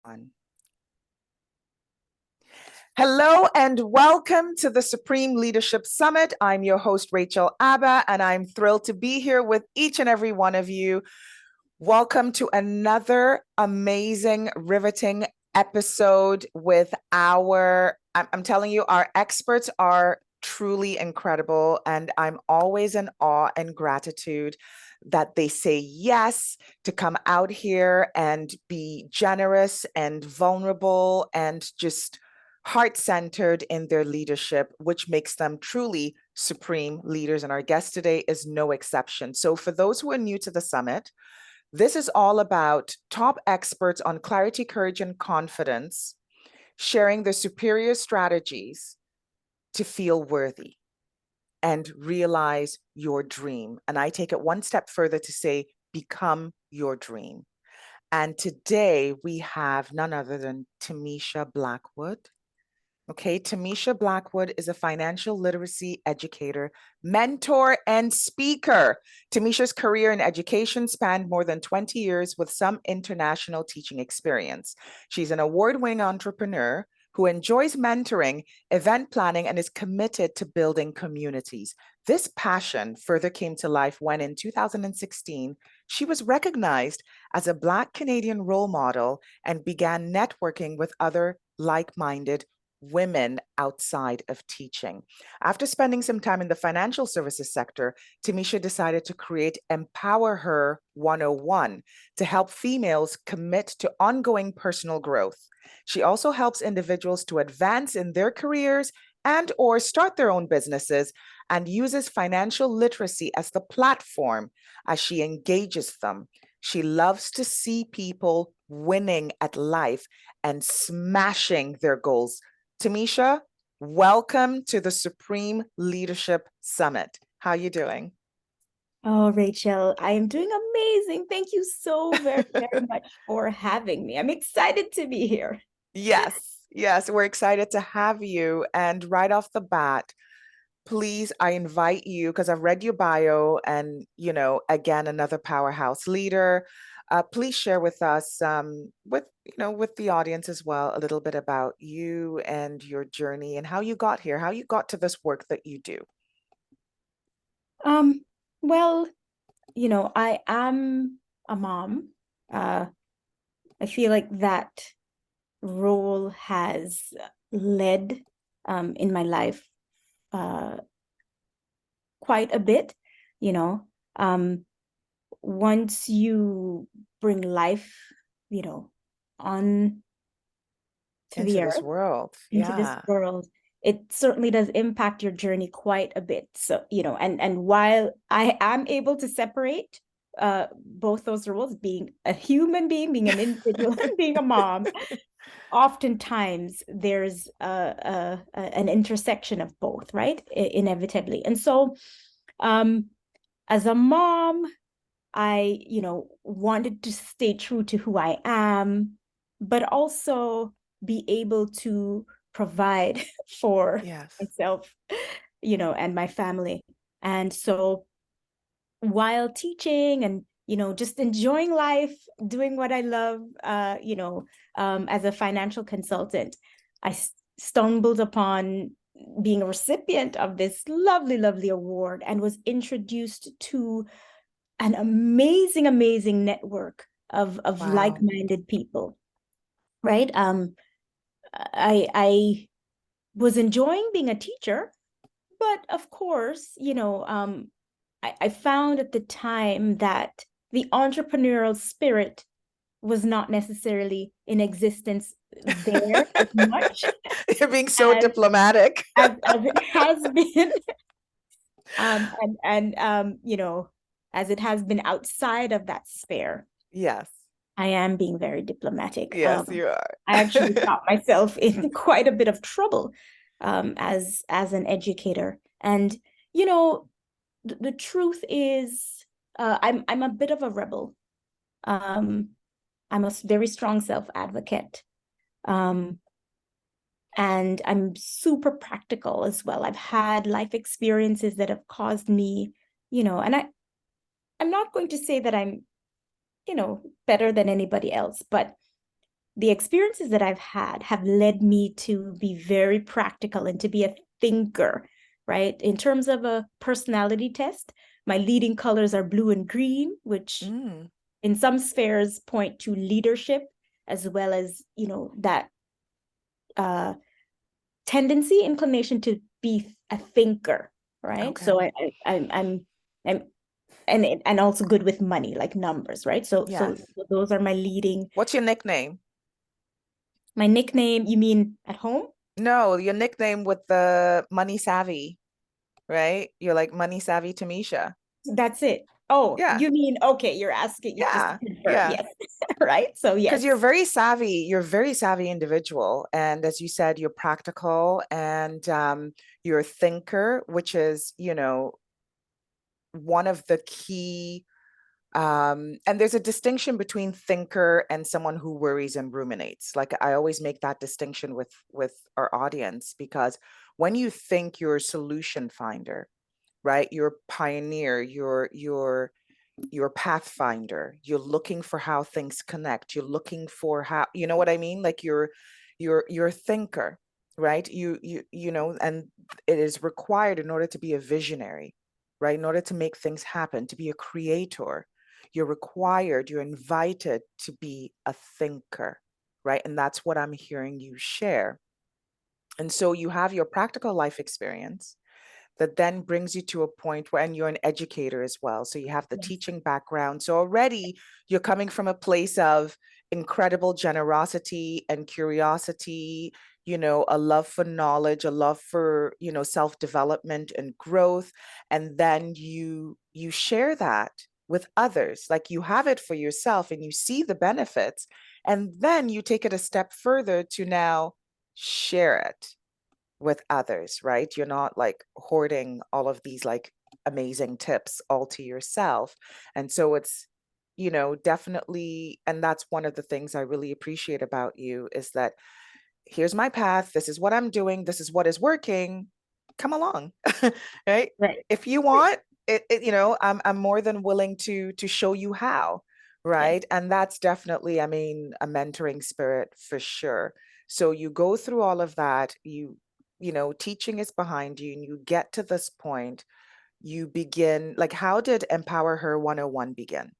One. Hello and welcome to the Supreme Leadership Summit. I'm your host, Rachel Abba, and I'm thrilled to be here with each and every one of you. Welcome to another amazing, riveting episode with I'm telling you, our experts are truly incredible, and I'm always in awe and gratitude that they say yes to come out here and be generous and vulnerable and just heart-centered in their leadership, which makes them truly supreme leaders. And our guest today is no exception. So for those who are new to the summit, this is all about top experts on clarity, courage, and confidence sharing their superior strategies to feel worthy and realize your dream. And I take it one step further to say, become your dream. And today we have none other than Tamesha Blackwood. Okay, Tamesha Blackwood is a financial literacy educator, mentor, and speaker. Tamesha's career in education spanned more than 20 years with some international teaching experience. She's an award-winning entrepreneur who enjoys mentoring, event planning, and is committed to building communities. This passion further came to life when in 2016, she was recognized as a Black Canadian role model and began networking with other like-minded women outside of teaching. After spending some time in the financial services sector, Tamesha decided to create Empower Her 101 to help females commit to ongoing personal growth. She also helps individuals to advance in their careers and or start their own businesses and uses financial literacy as the platform as she engages them. She loves to see people winning at life and smashing their goals. Tamesha, welcome to the Supreme Leadership Summit. How are you doing? Oh, Rachel, I am doing amazing. Thank you so very, very much for having me. I'm excited to be here. Yes, we're excited to have you. And right off the bat, please, I invite you, because I've read your bio and, again, another powerhouse leader. Please share with us, with the audience as well, a little bit about you and your journey and how you got here, how you got to this work that you do. Well, I am a mom. I feel like that role has led in my life quite a bit, you know. Once you bring life, on to Into the this earth, world. into this Yeah. world, it certainly does impact your journey quite a bit. So, and while I am able to separate both those roles, being a human being an individual, and being a mom, oftentimes there's an intersection of both, right? Inevitably. And so, as a mom, I, wanted to stay true to who I am, but also be able to provide for Yes. myself, and my family. And so while teaching and, just enjoying life, doing what I love, as a financial consultant, I stumbled upon being a recipient of this lovely, lovely award and was introduced to an amazing network of Wow. like-minded people, right? I was enjoying being a teacher, but of course, I found at the time that the entrepreneurial spirit was not necessarily in existence there as much You're being so as diplomatic. as it has been, as it has been outside of that sphere. Yes. I am being very diplomatic. Yes, you are. I actually got myself in quite a bit of trouble as an educator. And the truth is, I'm a bit of a rebel. I'm a very strong self-advocate. And I'm super practical as well. I've had life experiences that have caused me, and I'm not going to say that I'm, better than anybody else, but the experiences that I've had have led me to be very practical and to be a thinker, right? In terms of a personality test, my leading colors are blue and green, which in some spheres point to leadership, as well as, that tendency, inclination to be a thinker, right? Okay. So I'm and also good with money, like numbers, right? So Yes. those are my leading. What's your nickname? My nickname, you mean at home? No, your nickname with the money savvy, right? You're like money savvy Tamesha. That's it. Oh, Yeah. you mean, okay, you're asking just to Yeah. confirm. Yeah. Yes. Right? So Because yes. you're a very savvy individual. And as you said, you're practical and you're a thinker, which is, one of the key and there's a distinction between thinker and someone who worries and ruminates. Like I always make that distinction with our audience, because when you think you're a solution finder, right? You're a pioneer, you're pathfinder, you're looking for how things connect, you're looking for how, you know what I mean, like you're a thinker, right? And it is required in order to be a visionary, right? In order to make things happen, to be a creator, you're invited to be a thinker, right? And that's what I'm hearing you share. And so you have your practical life experience that then brings you to a point where, and you're an educator as well. So you have the Yes. teaching background. So already you're coming from a place of incredible generosity and curiosity, a love for knowledge, a love for, self-development and growth. And then you share that with others. Like you have it for yourself and you see the benefits. And then you take it a step further to now share it with others, right? You're not like hoarding all of these like amazing tips all to yourself. And so it's, definitely, and that's one of the things I really appreciate about you is that here's my path, this is what I'm doing, this is what is working. Come along. Right? Right. If you want I'm more than willing to show you how, Yes. right? And that's definitely, I mean, a mentoring spirit for sure. So you go through all of that, teaching is behind you and you get to this point, you begin, like, how did Empower Her 101 begin?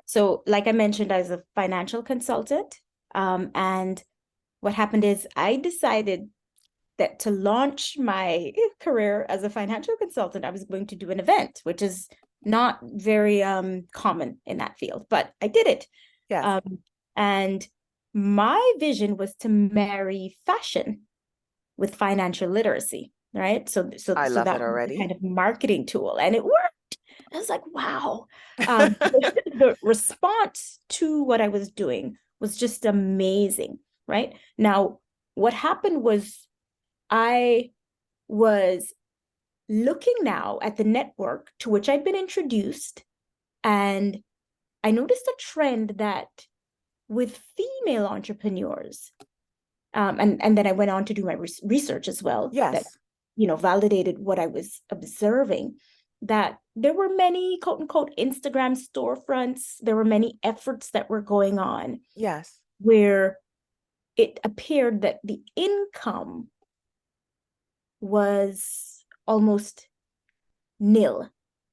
So, like I mentioned, I was a financial consultant. And what happened is I decided that to launch my career as a financial consultant, I was going to do an event, which is not very common in that field, but I did it. Yes. Um, and my vision was to marry fashion with financial literacy, right? I So love that it was the kind already. of marketing tool, and it worked. I was like, wow. The response to what I was doing was just amazing, right? Now, what happened was I was looking now at the network to which I'd been introduced, and I noticed a trend that with female entrepreneurs, and then I went on to do my research as well, that Yes. validated what I was observing, that there were many quote unquote Instagram storefronts, there were many efforts that were going on Yes. where it appeared that the income was almost nil,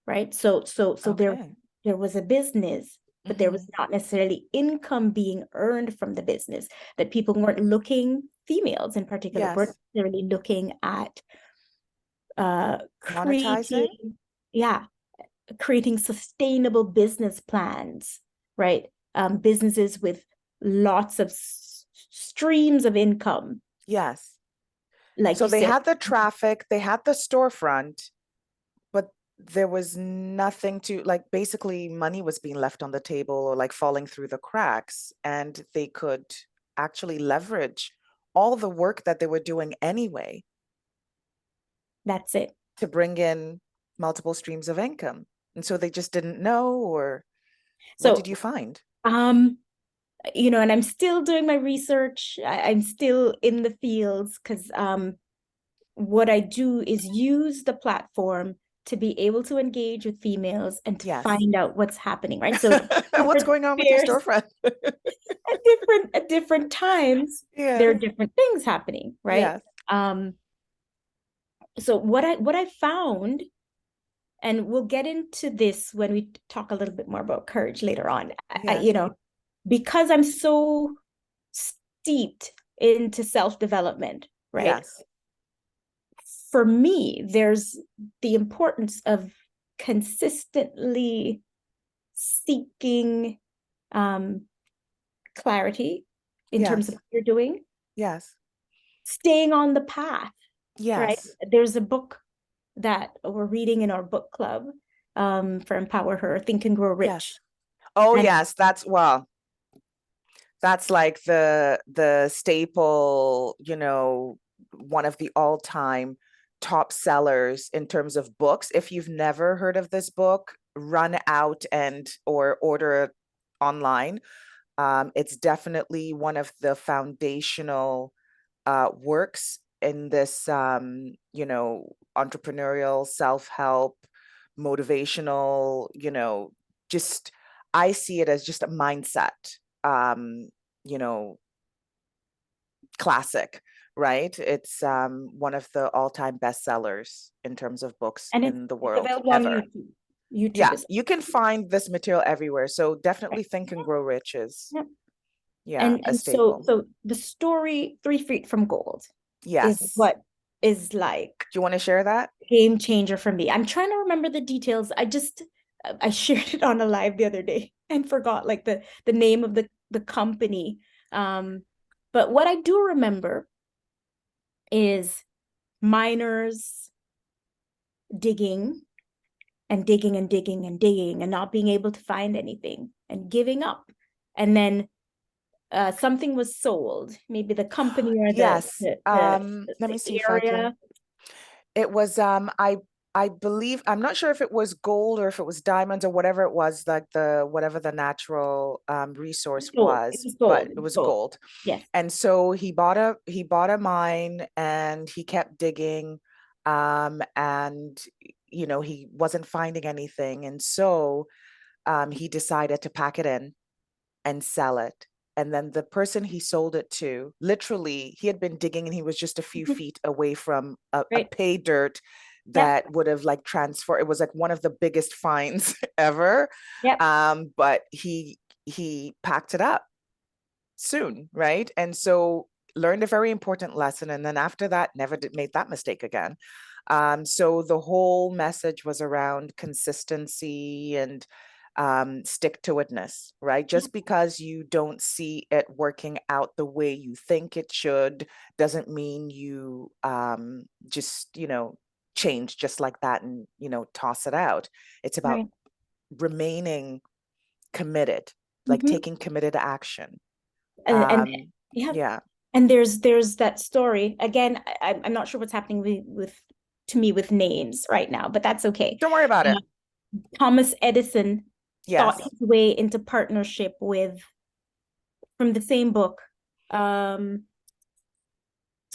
right? So Okay. there was a business, but there was not necessarily income being earned from the business, that people weren't looking, females in particular, weren't Yes. necessarily looking at Monetizing? yeah, creating sustainable business plans, right? Businesses with lots of streams of income, Yes. like So you they said. had the traffic, they had the storefront, but there was nothing to, like, basically money was being left on the table or like falling through the cracks, and they could actually leverage all the work that they were doing anyway That's it. to bring in multiple streams of income. And so they just didn't know, or what did So you find? um and I'm still doing my research. I'm still in the fields, because what I do is use the platform to be able to engage with females and to Yes. find out what's happening, right? So What's going on with your there's storefront? at different times, there are Yes. different things happening, right? Yes. So what I found, and we'll get into this when we talk a little bit more about courage later on. Yes. Because I'm so steeped into self-development, right? Yes. For me, there's the importance of consistently seeking clarity in terms of Yes. what you're doing, Yes. staying on the path, right? Yes. There's a book that we're reading in our book club for Empower Her, Think and Grow Yes. Rich. Oh, And yes. That's like the staple, one of the all-time top sellers in terms of books. If you've never heard of this book, run out and or order it online. It's definitely one of the foundational works in this, entrepreneurial self-help, motivational, just I see it as just a mindset, um, you know, classic, right? It's one of the all-time bestsellers in terms of books and in the it's world available on ever. YouTube. YouTube Yeah, is you can find this material everywhere. So definitely right. Think and Grow Rich is, Yep. yeah, And a so staple. the story 3 Feet from Gold is Yes. what is like Do you want to share that? game changer for me. I'm trying to remember the details. I shared it on a live the other day and forgot like the name of the company. But what I do remember is miners digging and digging and digging and digging and not being able to find anything and giving up. And then something was sold, maybe the company or Yes. Let me the see if I can. area. It was I believe, I'm not sure if it was gold or if it was diamonds or whatever it was, like the whatever the natural resource Sold. It was, was but sold. It it was was sold. gold. Yes. And so he bought a mine and he kept digging, and he wasn't finding anything. And so he decided to pack it in and sell it. And then the person he sold it to, literally, he had been digging and he was just a few feet away from a Right. pay dirt Yep. that would have like transferred. It was like one of the biggest finds ever. Yep. But he packed it up soon, right? And so learned a very important lesson. And then after that, never did made that mistake again. So the whole message was around consistency and stick to itness, right? Just because you don't see it working out the way you think it should doesn't mean you just, change just like that and, toss it out. It's about Right. remaining committed, like Mm-hmm. taking committed action. And Um, yeah, yeah. and there's that story again. I'm not sure what's happening with to me with names right now, but that's okay. Don't worry about it. Thomas Edison thought Yes. his way into partnership with, from the same book. So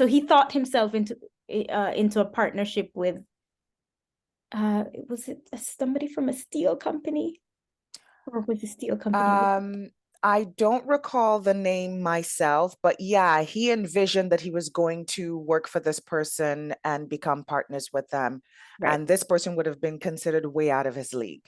he thought himself into a partnership with was it somebody from a steel company, or was a steel company? I don't recall the name myself, but yeah, he envisioned that he was going to work for this person and become partners with them. Right. And this person would have been considered way out of his league,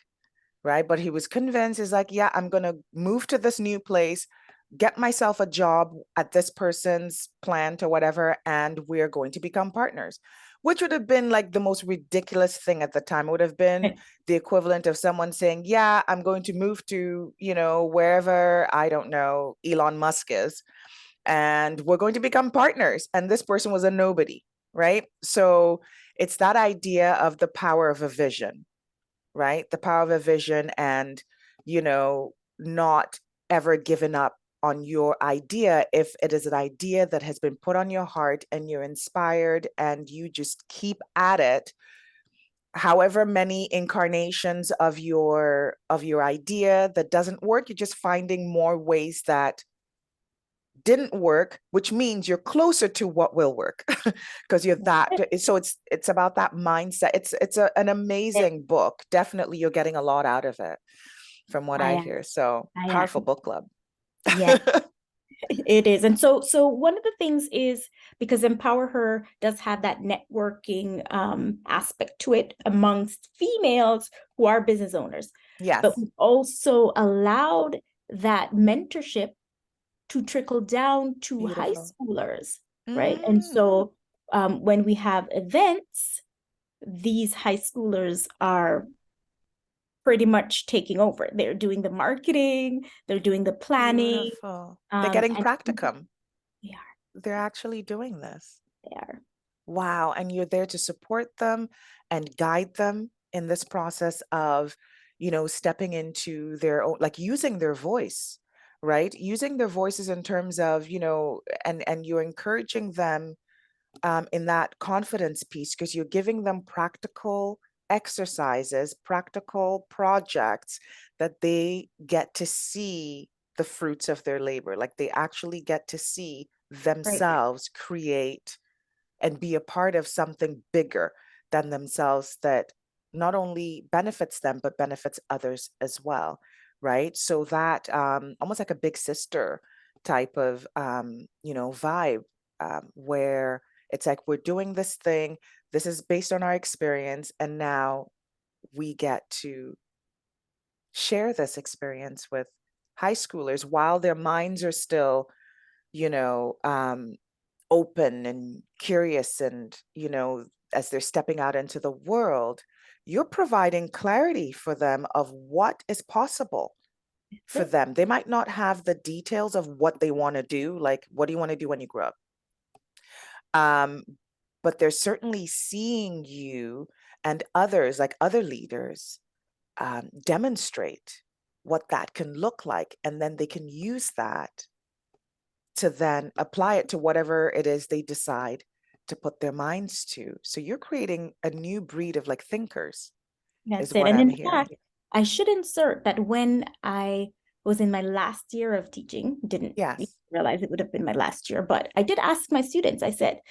right? But he was convinced, he's like, yeah, I'm going to move to this new place, get myself a job at this person's plant or whatever, and we're going to become partners, which would have been like the most ridiculous thing at the time. It would have been Right. the equivalent of someone saying, yeah, I'm going to move to, wherever, I don't know, Elon Musk is, and we're going to become partners. And this person was a nobody, right? So it's that idea of the power of a vision, right? The power of a vision and, not ever giving up on your idea if it is an idea that has been put on your heart and you're inspired and you just keep at it, however many incarnations of your idea that doesn't work, you're just finding more ways that didn't work, which means you're closer to what will work because you're that. So it's about that mindset. It's an amazing book. Definitely, you're getting a lot out of it from what I hear. So I powerful am. book club. Yeah. It is. And so one of the things is because Empower Her does have that networking aspect to it amongst females who are business owners. Yes. But we also allowed that mentorship to trickle down to high Beautiful. schoolers, right? And so when we have events, these high schoolers are pretty much taking over. They're doing the marketing, they're doing the planning. Beautiful. They're getting And practicum. they are, They're actually doing this. they are. Wow. And you're there to support them and guide them in this process of, stepping into their own, like using their voice, right? Using their voices in terms of, and you're encouraging them in that confidence piece because you're giving them practical exercises, practical projects that they get to see the fruits of their labor. Like they actually get to see Right. themselves create and be a part of something bigger than themselves that not only benefits them, but benefits others as well. Right. So that almost like a big sister type of, vibe where it's like we're doing this thing. This is based on our experience. And now we get to share this experience with high schoolers while their minds are still, open and curious and, as they're stepping out into the world, you're providing clarity for them of what is possible for them. They might not have the details of what they want to do, like what do you want to do when you grow up? But they're certainly seeing you and others, like other leaders, demonstrate what that can look like. And then they can use that to then apply it to whatever it is they decide to put their minds to. So you're creating a new breed of like thinkers, That's is it. what And I'm in hearing. fact, I should insert that when I was in my last year of teaching, didn't Yes. realize it would have been my last year, but I did ask my students, I said,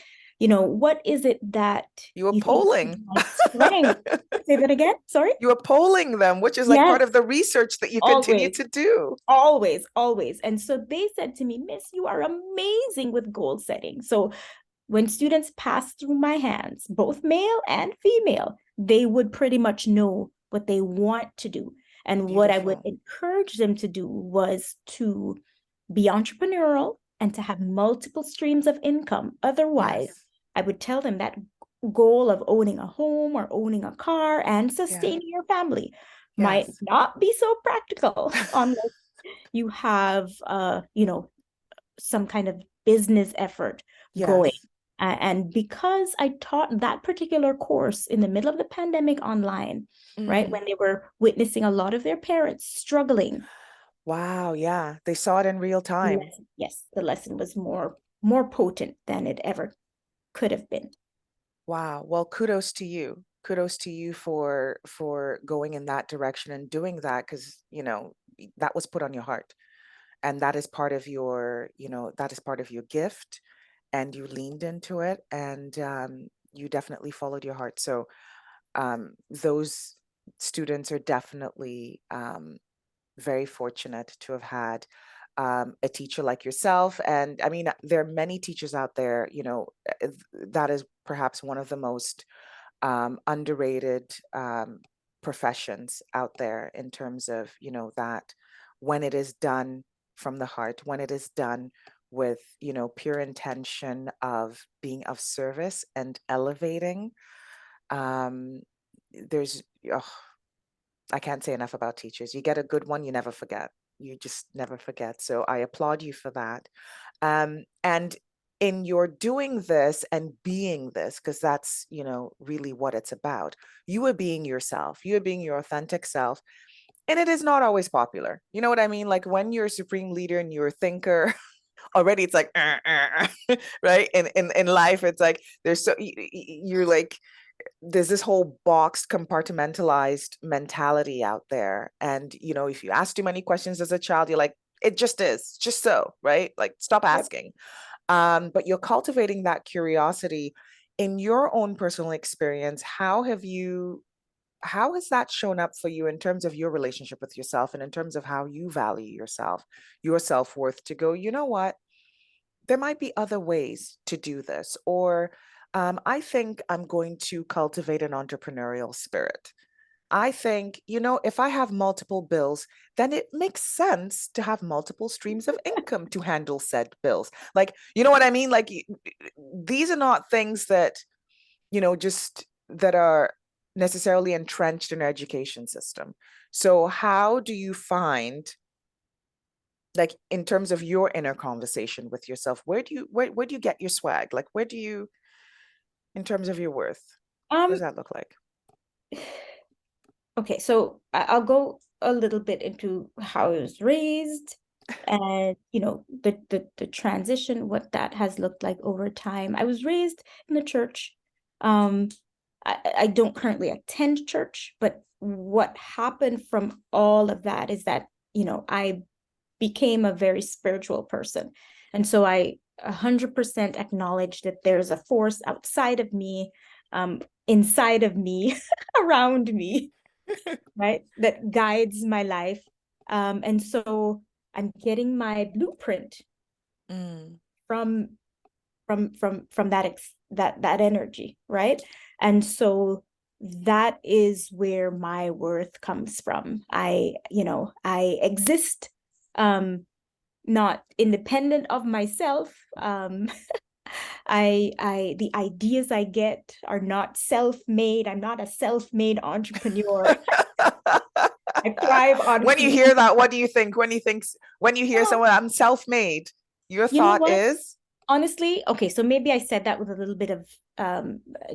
what is it that You were you think is polling. my strength? Say that again. Sorry. You were polling them, which is like part Yes, of the research that you continue always. to do. Always, always. And so they said to me, Miss, you are amazing with goal setting. So when students pass through my hands, both male and female, they would pretty much know what they want to do. And what I would Beautiful. encourage them to do was to be entrepreneurial and to have multiple streams of income. Otherwise, Yes. I would tell them that goal of owning a home or owning a car and Yeah. sustaining your family might Yes. not be so practical unless you have some kind of business effort going. Yes. And because I taught that particular course in the middle of the pandemic online, right, when they were witnessing a lot of their parents struggling, Wow. Yeah. They saw it in real time. yes, the lesson was more potent than it ever could have been. Wow. Well, kudos to you. Kudos to you for going in that direction and doing that because, that was put on your heart. And that is part of your, that is part of your gift. And you leaned into it and you definitely followed your heart. So those students are definitely very fortunate to have had a teacher like yourself. And I mean, there are many teachers out there, that is perhaps one of the most underrated professions out there in terms of, that when it is done from the heart, when it is done with, pure intention of being of service and elevating, um, there's, oh, I can't say enough about teachers. You get a good one, you never forget. You just never forget. So I applaud you for that. And in your doing this and being this, because that's, really what it's about, you are being yourself, you are being your authentic self. And it is not always popular. You know what I mean? Like when you're a supreme leader and you're a thinker, already it's like, right? In life, it's like, you're like, there's this whole boxed, compartmentalized mentality out there. And, if you ask too many questions as a child, you're like, it just is, just so, right? Like, stop Yep. asking. But you're cultivating that curiosity in your own personal experience. How has that shown up for you in terms of your relationship with yourself and in terms of how you value yourself, your self-worth, to go, you know what, there might be other ways to do this, or I think I'm going to cultivate an entrepreneurial spirit. I think, if I have multiple bills, then it makes sense to have multiple streams of income to handle said bills. Like, you know what I mean? Like, these are not things that, just that are necessarily entrenched in our education system. So how do you find, like, in terms of your inner conversation with yourself, where do you get your swag? Like, where do you, in terms of your worth, what does Um, that look like? okay, so I'll go a little bit into how I was raised and the transition, what that has looked like over time. I was raised in the church. Um, I don't currently attend church, but what happened from all of that is that, I became a very spiritual person. And so I 100% acknowledge that there's a force outside of me, inside of me, around me, right, that guides my life. And so I'm getting my blueprint Mm, from that energy, right? And so that is where my worth comes from. I exist, not independent of myself. The ideas I get are not self-made. I'm not a self-made entrepreneur. I thrive on when you feeling. hear that, what do you think? When you hear Well, someone, I'm self-made, your you know thought what? is, Honestly, okay, so maybe I said that with a little bit of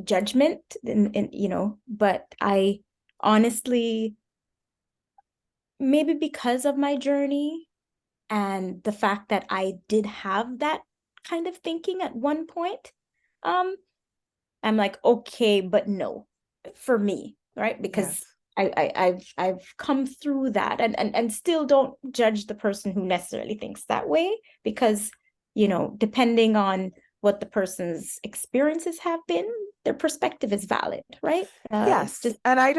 judgment, but I honestly, maybe because of my journey and the fact that I did have that kind of thinking at one point, um, I'm like, okay, but no, for me, right? Because yes. I've come through that, and still don't judge the person who necessarily thinks that way, because depending on what the person's experiences have been, their perspective is valid, right? Yes. Just And I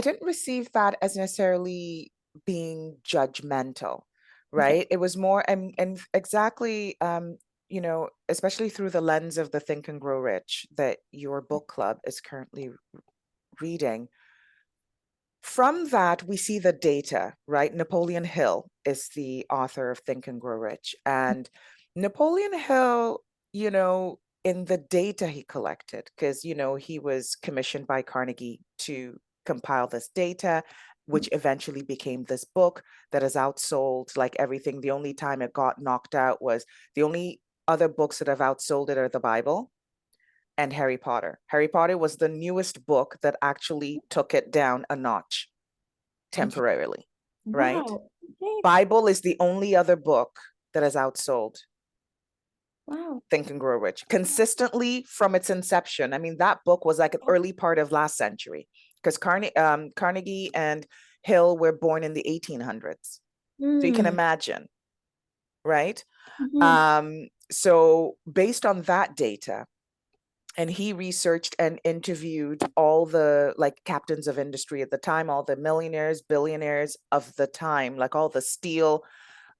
didn't receive that as necessarily being judgmental, okay. right? It was more, and exactly, especially through the lens of the Think and Grow Rich that your book club is currently reading. From that, we see the data, right? Napoleon Hill is the author of Think and Grow Rich. And Napoleon Hill, in the data he collected, because, he was commissioned by Carnegie to compile this data, which eventually became this book that has outsold like everything. The only time it got knocked out was the only other books that have outsold it are the Bible and Harry Potter. Harry Potter was the newest book that actually took it down a notch Okay. temporarily, right? Wow. Okay. Bible is the only other book that has outsold Wow. Think and Grow Rich consistently from its inception. I mean, that book was like an early part of last century because Carnegie and Hill were born in the 1800s. So you can Mm. imagine, right? Mhm. So based on that data, and he researched and interviewed all the like captains of industry at the time, all the millionaires, billionaires of the time, like all the steel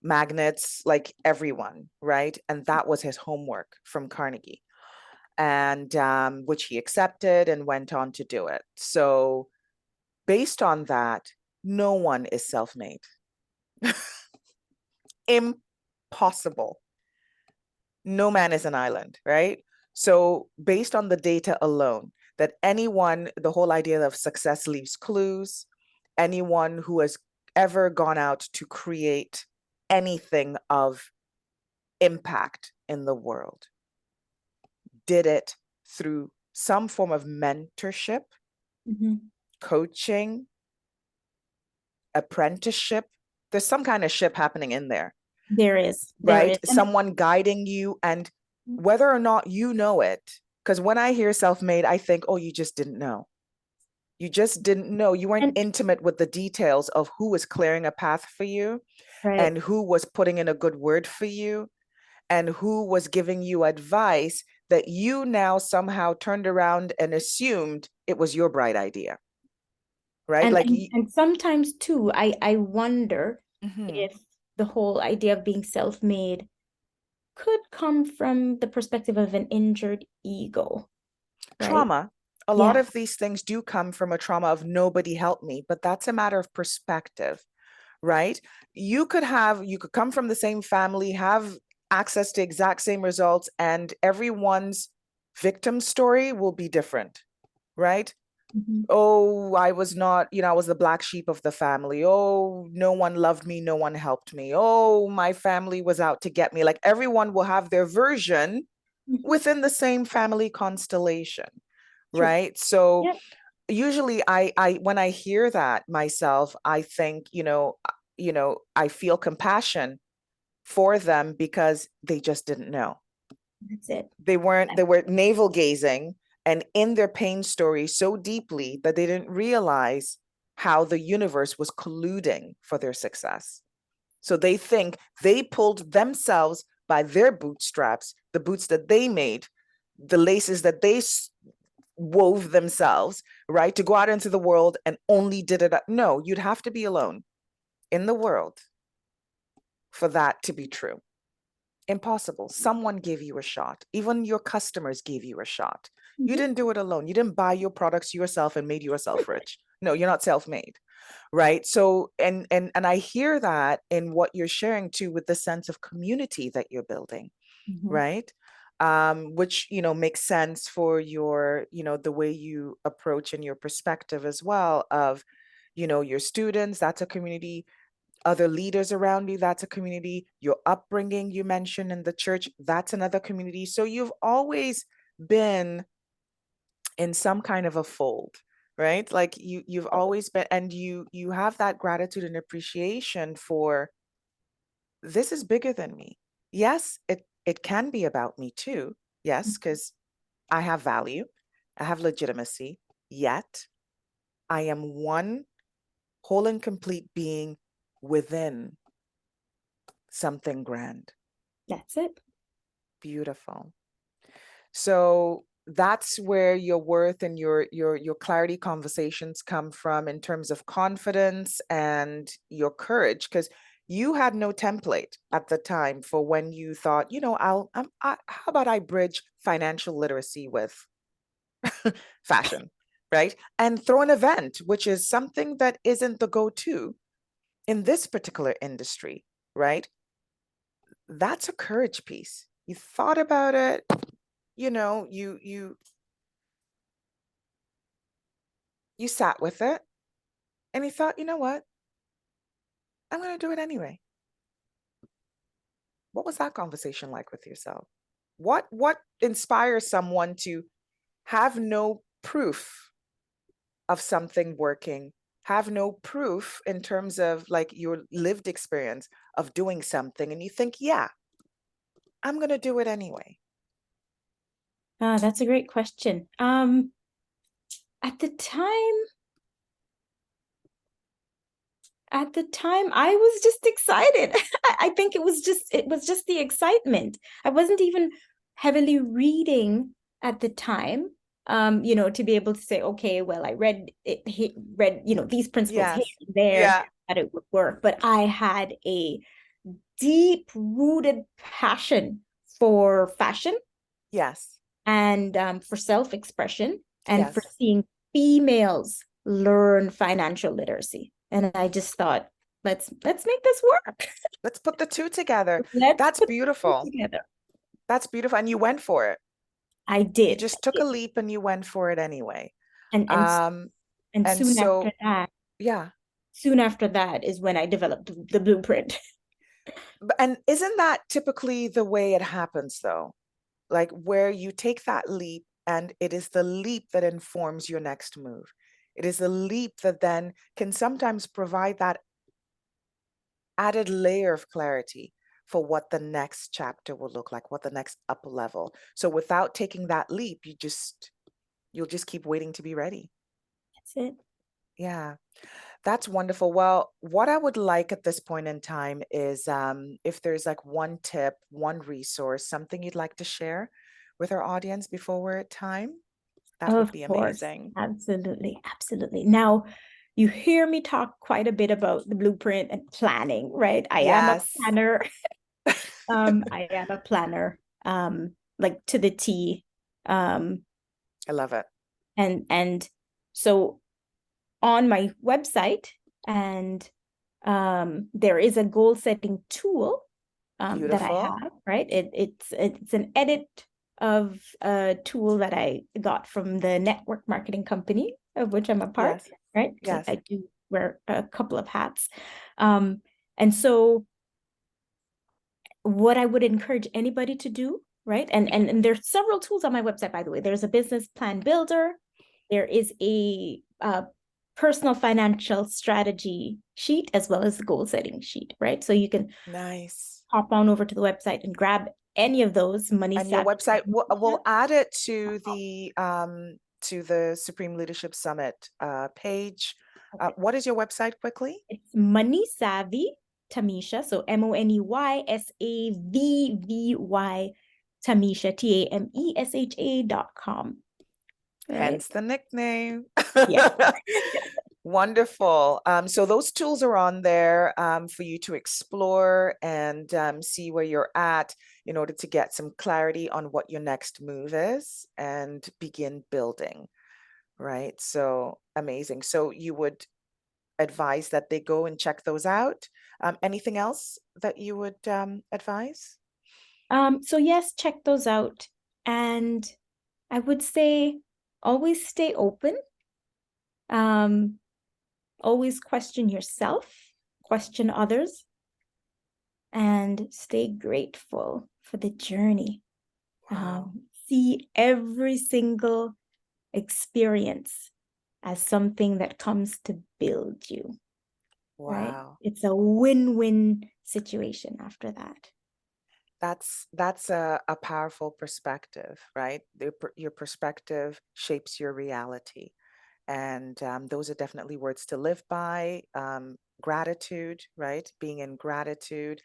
magnates, like everyone, right? And that was his homework from Carnegie, and which he accepted and went on to do it. So based on that, no one is self-made. Impossible. No man is an island, right? So, based on the data alone, that anyone, the whole idea of success leaves clues, anyone who has ever gone out to create anything of impact in the world did it through some form of mentorship, Mhm. coaching, apprenticeship. There's some kind of ship happening in there, There is, right? and Someone guiding you, and whether or not you know it, because when I hear self-made, I think, oh, you just didn't know. You just didn't know. You weren't And intimate with the details of who was clearing a path for you right. and who was putting in a good word for you and who was giving you advice that you now somehow turned around and assumed it was your bright idea, right? And Like, and sometimes too, I wonder mhm. if the whole idea of being self-made could come from the perspective of an injured ego, right? Trauma. A lot Yeah. of these things do come from a trauma of nobody helped me, but that's a matter of perspective, right? You could come from the same family, have access to exact same results, and everyone's victim story will be different, right? Mhm. Oh, I was not, I was the black sheep of the family. Oh, no one loved me, no one helped me. Oh, my family was out to get me. Like everyone will have their version Mhm. within the same family constellation, True. right? So Yeah. usually I when I hear that myself, I think, I feel compassion for them because they just didn't know. That's it. They were navel gazing and in their pain story so deeply that they didn't realize how the universe was colluding for their success. So they think they pulled themselves by their bootstraps, the boots that they made, the laces that they wove themselves, right, to go out into the world and only did it. No, you'd have to be alone in the world for that to be true. Impossible. Someone gave you a shot. Even your customers gave you a shot. You Mhm. didn't do it alone. You didn't buy your products yourself and made yourself rich. No, you're not self-made, right? So, and I hear that in what you're sharing too, with the sense of community that you're building, Mhm. right? Which, makes sense for your, the way you approach and your perspective as well of, your students, that's a community, other leaders around you, that's a community, your upbringing you mentioned in the church, that's another community. So you've always been in some kind of a fold, right? Like you've always been, and you have that gratitude and appreciation for this is bigger than me. Yes, it can be about me too. Yes, because I have value, I have legitimacy, yet I am one whole and complete being within something grand. That's it. Beautiful. So that's where your worth and your clarity conversations come from in terms of confidence and your courage, because you had no template at the time for when you thought, how about I bridge financial literacy with fashion, right? And throw an event, which is something that isn't the go-to in this particular industry, right? That's a courage piece. You thought about it, you sat with it and you thought, you know what? I'm going to do it anyway. What was that conversation like with yourself? What inspires someone to have no proof of something working, have no proof in terms of like your lived experience of doing something, and you think, yeah, I'm going to do it anyway? That's a great question. At the time, I was just excited. I think it was just the excitement. I wasn't even heavily reading at the time, to be able to say, okay, well, I read, these principles here Yes. and there Yeah. that it would work. But I had a deep-rooted passion for fashion Yes. and for self-expression and for Yes. seeing females learn financial literacy. And I just thought, let's make this work. Let's put the two together. Let's That's put it beautiful. together. That's beautiful. And you went for it. I You did. just I took a did. leap and you went for it anyway. And and Um, and and so, yeah. soon after that is when I developed the blueprint. And isn't that typically the way it happens though? Like where you take that leap and it is the leap that informs your next move. It is a leap that then can sometimes provide that added layer of clarity for what the next chapter will look like, what the next up level. So without taking that leap, you'll just keep waiting to be ready. That's it. Yeah. That's wonderful. Well, what I would like at this point in time is if there's like one tip, one resource, something you'd like to share with our audience before we're at time, that would Of be course. amazing. Absolutely. Absolutely. Now, you hear me talk quite a bit about the blueprint and planning, right? I am a Yes. planner. I am a planner, like to the T. Um, I love it. and so on my website, and there is a goal setting tool that I Beautiful. have, right? It's an edit of a tool that I got from the network marketing company of which I'm a part, Yes. right? So Yes. I do wear a couple of hats. And so what I would encourage anybody to do, right? And there's several tools on my website, by the way. There's a business plan builder. There is a personal financial strategy sheet as well as the goal setting sheet, right? So you can Nice. hop on over to the website and grab any of those. Money And your Savvy. website, we'll add it to the Supreme Leadership Summit page. What is your website quickly? It's Money Savvy Tamesha. So MoneySavvy Tamesha TAMESHA.com. Right. Hence the nickname. Yeah. Wonderful. So those tools are on there for you to explore and see where you're at in order to get some clarity on what your next move is and begin building, right? So amazing. So you would advise that they go and check those out. Anything else that you would advise? So yes, check those out. And I would say always stay open. Always question yourself, question others, and stay grateful for the journey. Wow. See every single experience as something that comes to build you, right? Wow. It's a win-win situation after that. That's a powerful perspective, right? Your perspective shapes your reality. And those are definitely words to live by. Gratitude, right? Being in gratitude,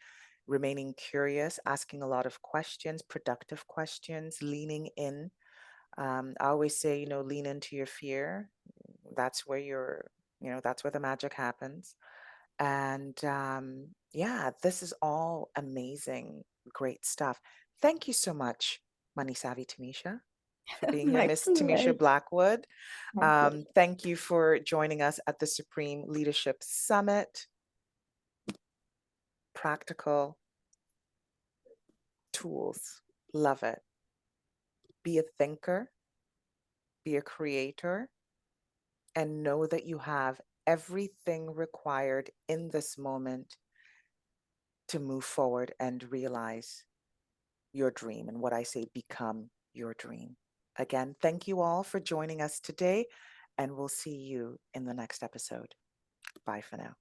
remaining curious, asking a lot of questions, productive questions, leaning in. I always say, lean into your fear. That's where that's where the magic happens. And yeah, this is all amazing, great stuff. Thank you so much, Money Savvy Tamesha, for being here, My Miss Tamesha pleasure. Blackwood. My pleasure. Thank you for joining us at the Supreme Leadership Summit. Practical tools. Love it. Be a thinker, be a creator, and know that you have everything required in this moment to move forward and realize your dream. And what I say, become your dream. Again, thank you all for joining us today, and we'll see you in the next episode. Bye for now.